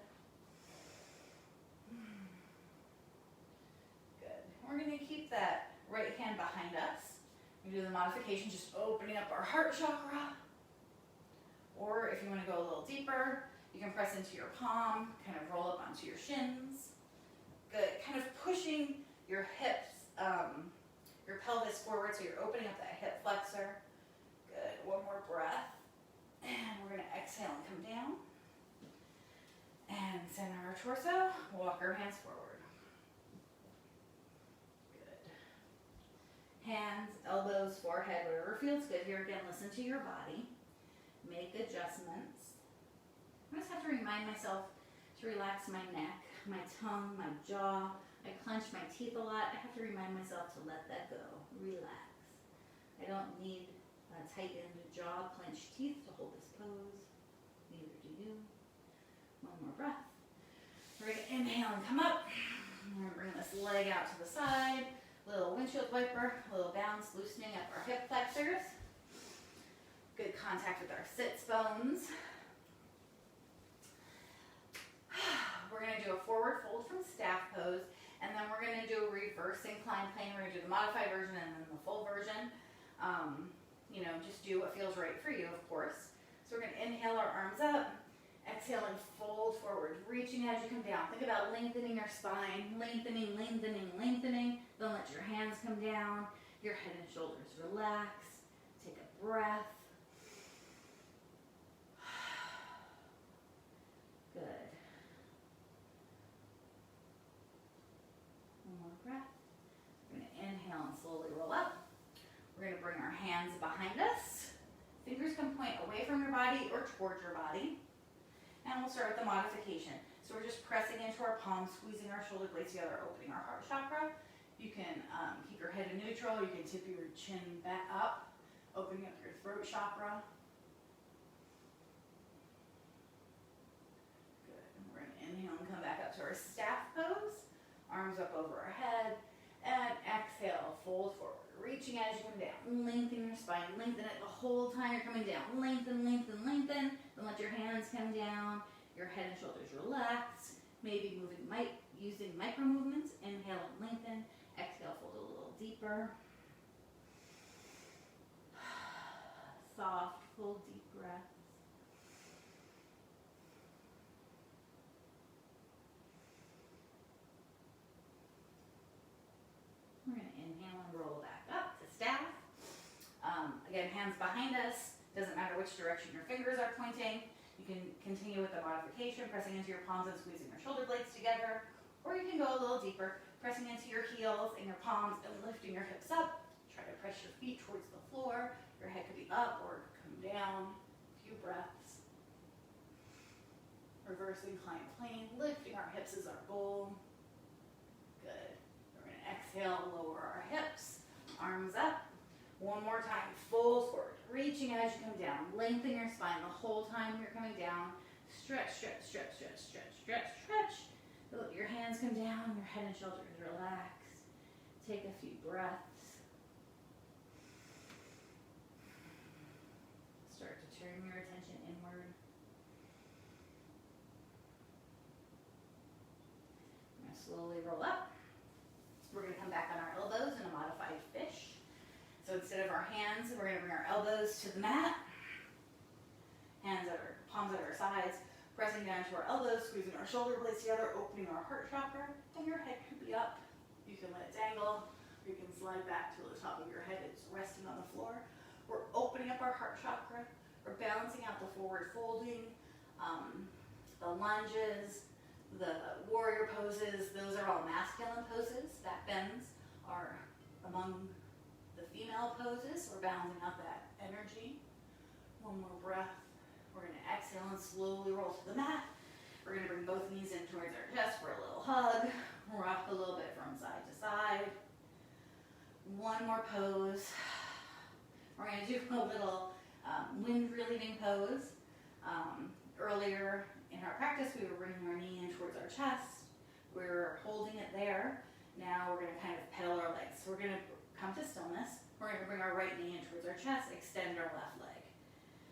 Good. We're going to keep that right hand behind us. We do the modification, just opening up our heart chakra. Or if you want to go a little deeper, you can press into your palm, kind of roll up onto your shins. Good. Kind of pushing your hips, your pelvis forward, so you're opening up that hip flexor. Good. One more breath. And we're going to exhale and come down. And center our torso. Walk our hands forward. Good. Hands, elbows, forehead, whatever feels good here. Again, listen to your body. Make adjustments. I just have to remind myself to relax my neck, my tongue, my jaw. I clench my teeth a lot. I have to remind myself to let that go. Relax. I don't need a tightened jaw, clenched teeth to hold this pose. Neither do you. One more breath. We're going to inhale and come up. We're going to bring this leg out to the side. Little windshield wiper, little bounce, loosening up our hip flexors. Good contact with our sits bones. We're going to do a forward fold from staff pose, and then we're going to do a reverse incline plane. We're going to do the modified version and then the full version. You know, just do what feels right for you, of course. So we're going to inhale our arms up, exhale and fold forward, reaching as you come down. Think about lengthening your spine, lengthening, lengthening, lengthening. Then let your hands come down, your head and shoulders relax. Take a breath. Good. One more breath. We're going to inhale and slowly roll up. We're going to bring our hands behind us. Fingers can point away from your body or towards your body. And we'll start with the modification. So we're just pressing into our palms, squeezing our shoulder blades together, opening our heart chakra. You can keep your head in neutral. You can tip your chin back up, opening up your throat chakra. Good. And we're going to inhale and come back up to our staff pose. Arms up over our head. And exhale, fold forward. Reaching as you come down. Lengthen your spine. Lengthen it the whole time you're coming down. Lengthen, lengthen, lengthen. Then let your hands come down. Your head and shoulders relax. Maybe using micro movements. Inhale and lengthen. Exhale, fold a little deeper. Soft, full, deep breaths. We're going to inhale and roll back up to staff. Again, hands behind us. Doesn't matter which direction your fingers are pointing. You can continue with the modification, pressing into your palms and squeezing your shoulder blades together. Or you can go a little deeper, pressing into your heels and your palms and lifting your hips up. Try to press your feet towards the floor. Your head could be up or come down. A few breaths. Reverse incline plane. Lifting our hips is our goal. Good. We're going to exhale, lower our hips. Arms up. One more time. Fold forward. Reaching as you come down. Lengthen your spine the whole time you're coming down. Stretch, stretch, stretch, stretch, stretch, stretch, stretch. Let your hands come down. Your head and shoulders relax. Take a few breaths. Start to turn your attention inward. I'm going to slowly roll up. We're going to come back on our elbows in a modified fish. So instead of our hands, we're going to bring our elbows to the mat. Palms at our sides, pressing down to our elbows, squeezing our shoulder blades together, opening our heart chakra, and your head could be up. You can let it dangle, or you can slide back to the top of your head. It's resting on the floor. We're opening up our heart chakra. We're balancing out the forward folding, the lunges, the warrior poses. Those are all masculine poses. Back bends are among the female poses. We're balancing out that energy. One more breath. We're going to exhale and slowly roll to the mat. We're going to bring both knees in towards our chest for a little hug. Rock a little bit from side to side. One more pose. We're going to do a little wind relieving pose. Earlier in our practice, we were bringing our knee in towards our chest. We were holding it there. Now we're going to kind of pedal our legs. So we're going to come to stillness. We're going to bring our right knee in towards our chest, extend our left leg.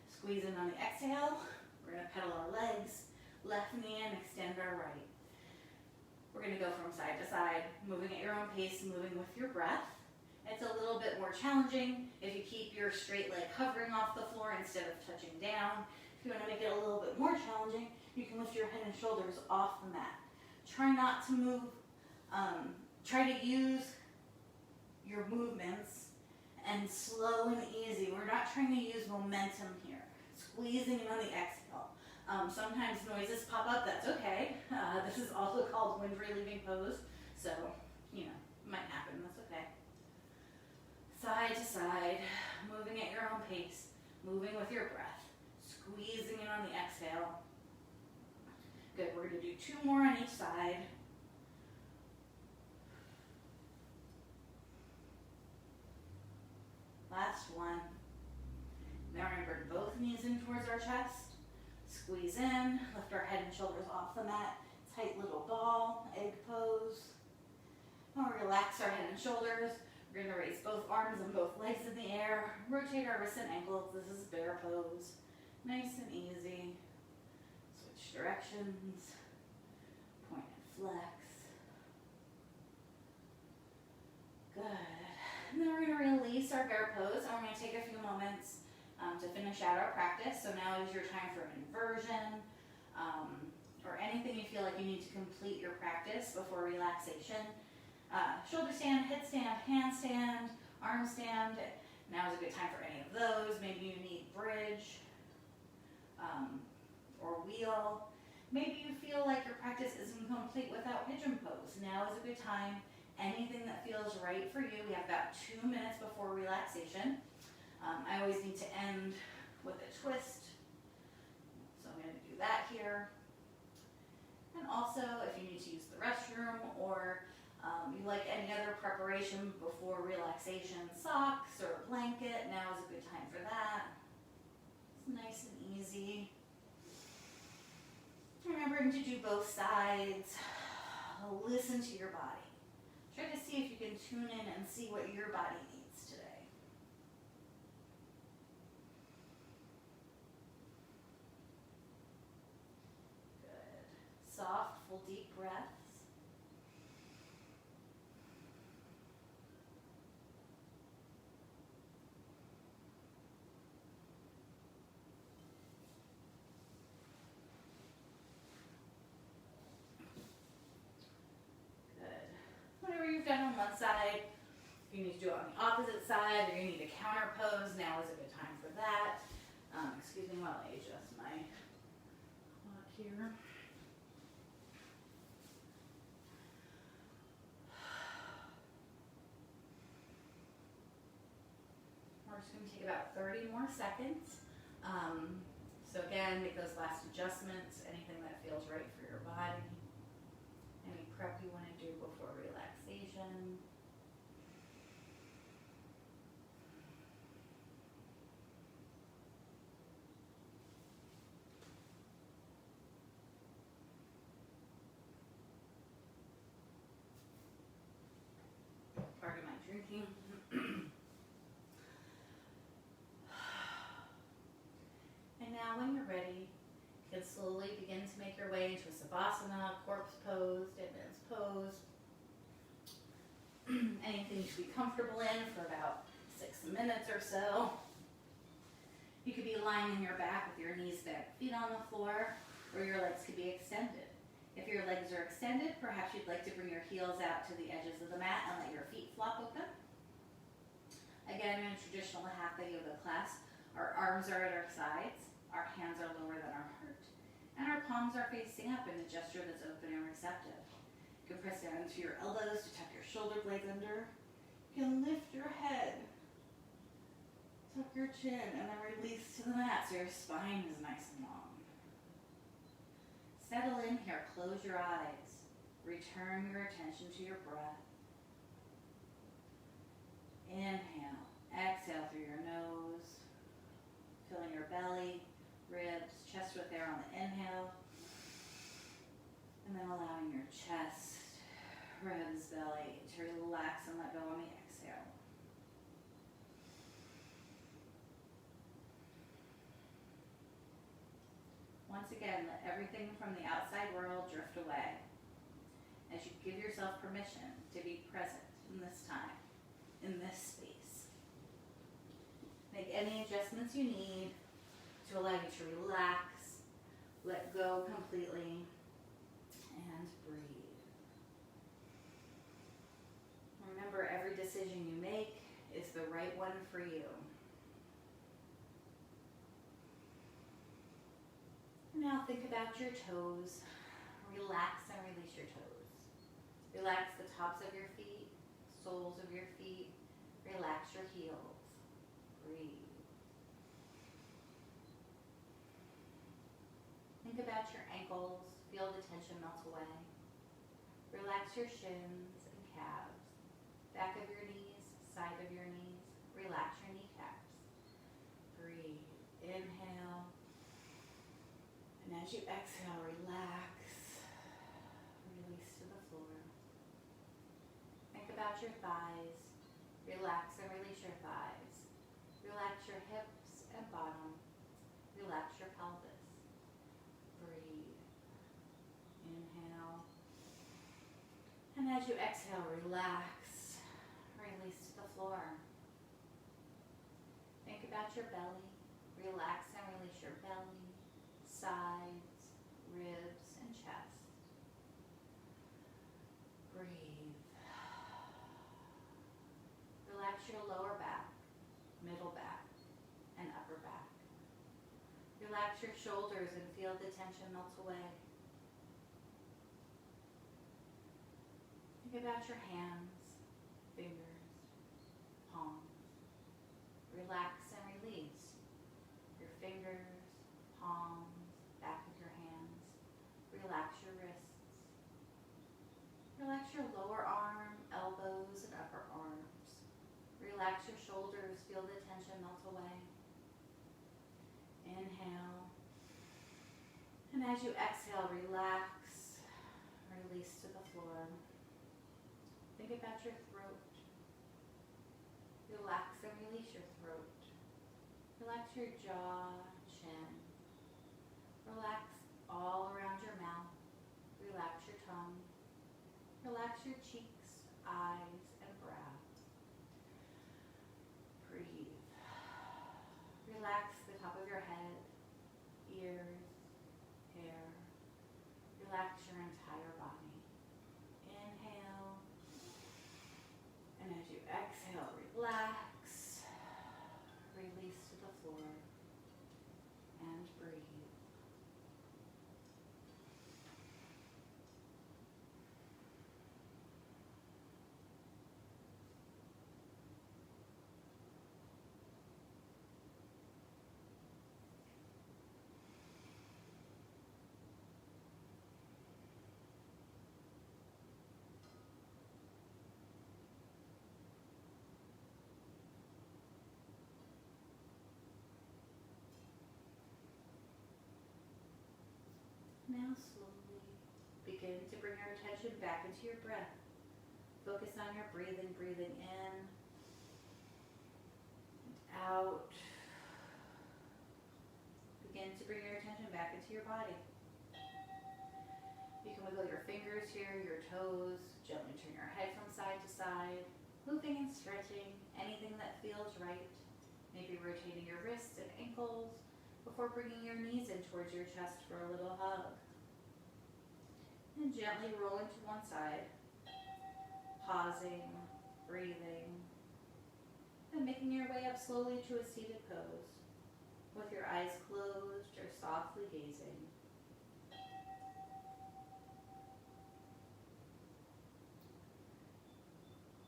Squeeze in on the exhale. We're going to pedal our legs. Left knee in, extend our right. We're going to go from side to side, moving at your own pace, moving with your breath. It's a little bit more challenging if you keep your straight leg hovering off the floor instead of touching down. If you want to make it a little bit more challenging, you can lift your head and shoulders off the mat. Try not to move, try to use your movements and slow and easy. We're not trying to use momentum here. Squeezing in on the exhale. Sometimes noises pop up, that's okay. This is also called wind relieving pose. So, it might happen, that's okay. Side to side, moving at your own pace, moving with your breath. Squeezing in on the exhale. Good, we're going to do 2 more on each side. Last one. Now we're going to bring both knees in towards our chest. Squeeze in, lift our head and shoulders off the mat. Tight little ball, egg pose. We'll relax our head and shoulders. We're going to raise both arms and both legs in the air. Rotate our wrists and ankles. This is bear pose. Nice and easy. Switch directions. Point and flex. Good. And then we're going to release our bear pose, and we're going to take a few moments to finish out our practice. So now is your time for an inversion, or anything you feel like you need to complete your practice before relaxation. Shoulder stand, headstand, handstand, arm stand. Now is a good time for any of those. Maybe you need bridge or wheel. Maybe you feel like your practice isn't complete without pigeon pose. Now is a good time. Anything that feels right for you. We have about 2 minutes before relaxation. I always need to end with a twist. So I'm going to do that here. And also, if you need to use the restroom or you like any other preparation before relaxation, socks or a blanket, now is a good time for that. It's nice and easy. Remembering to do both sides. Listen to your body. Try to see if you can tune in and see what your body needs today. Good. Soft, full, deep breaths. Whatever you've done on one side, if you need to do it on the opposite side, or you need a counter pose, now is a good time for that. Excuse me while I adjust my clock here. We're just going to take about 30 more seconds. So again, make those last adjustments, anything that feels right for your body. Any prep you want to do before relaxation. Pardon my drinking. And now when you're ready, you can slowly begin to make your way into a Savasana, corpse pose, dead man's pose. Anything you should be comfortable in for about 6 minutes or so. You could be lying on your back with your knees back, feet on the floor, or your legs could be extended. If your legs are extended, perhaps you'd like to bring your heels out to the edges of the mat and let your feet flop open. Again, in a traditional hatha yoga class, our arms are at our sides, our hands are lower than our heart, and our palms are facing up in a gesture that's open and receptive. You can press down into your elbows to tuck your shoulder blades under. You can lift your head, tuck your chin, and then release to the mat so your spine is nice and long. Settle in here, close your eyes. Return your attention to your breath. Inhale, exhale through your nose, filling your belly, ribs, chest width air on the inhale, and then allowing your chest, ribs, belly to relax and let go on the exhale. Once again, let everything from the outside world drift away as you give yourself permission to be present in this time, in this space. Make any adjustments you need to allow you to relax, let go completely, and breathe. Remember, every decision you make is the right one for you. Now think about your toes. Relax and release your toes. Relax the tops of your feet, soles of your feet. Relax your heels. Breathe. Think about your ankles. Feel the tension melt away. Relax your shins and calves. Back of your knees, side of your knees. Relax your kneecaps. Breathe. Inhale. And as you exhale, relax. Release to the floor. thighs. Relax and release your thighs. Relax your hips and bottom. Relax your pelvis. Breathe. Inhale. And as you exhale, relax. Release to the floor. Think about your belly. Relax and release your belly, sides, ribs, and chest. Breathe. Relax your lower back, middle back, and upper back. Relax your shoulders and feel the tension melt away. Think about your hands, fingers, palms. Relax and release your fingers, palms, back of your hands. Relax your wrists. Relax your lower arm, elbows, and upper arms. Relax your shoulders, feel the tension melt away. Inhale. And as you exhale, relax, release to the floor. Think about your throat. Relax and release your throat. Relax your jaw, chin. Relax all around your mouth. Relax your tongue. Relax your cheeks, eyes, and brow. Breathe. Relax the top of your head, ears, hair. Relax your entire body. Inhale. And as you exhale, relax. Release to the floor. And breathe. Now slowly begin to bring your attention back into your breath. Focus on your breathing, breathing in and out. Begin to bring your attention back into your body. You can wiggle your fingers here, your toes, gently turn your head from side to side, moving and stretching, anything that feels right. Maybe rotating your wrists and ankles before bringing your knees in towards your chest for a little hug. And gently rolling to one side, pausing, breathing, and making your way up slowly to a seated pose with your eyes closed or softly gazing.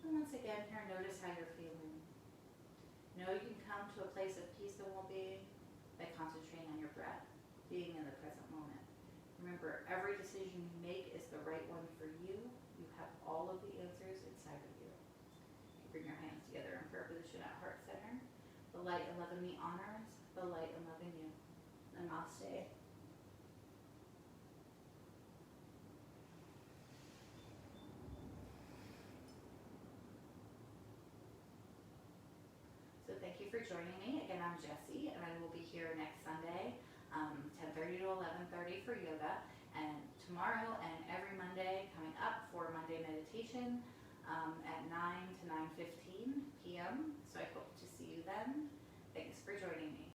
And once again here, notice how you're feeling. Know you can come to a place of peace and well-being by concentrating on your breath, being in the present moment. Remember, every decision you make is the right one for you. You have all of the answers inside of you. You bring your hands together in prayer position at heart center. The light and love in me honors the light and love in you. Namaste. So thank you for joining me. Again, I'm Jessie, and I will be here next Sunday, 10:30 to 11:30 for yoga, and tomorrow and every Monday coming up for Monday meditation at 9 to 9:15 p.m. So I hope to see you then. Thanks for joining me.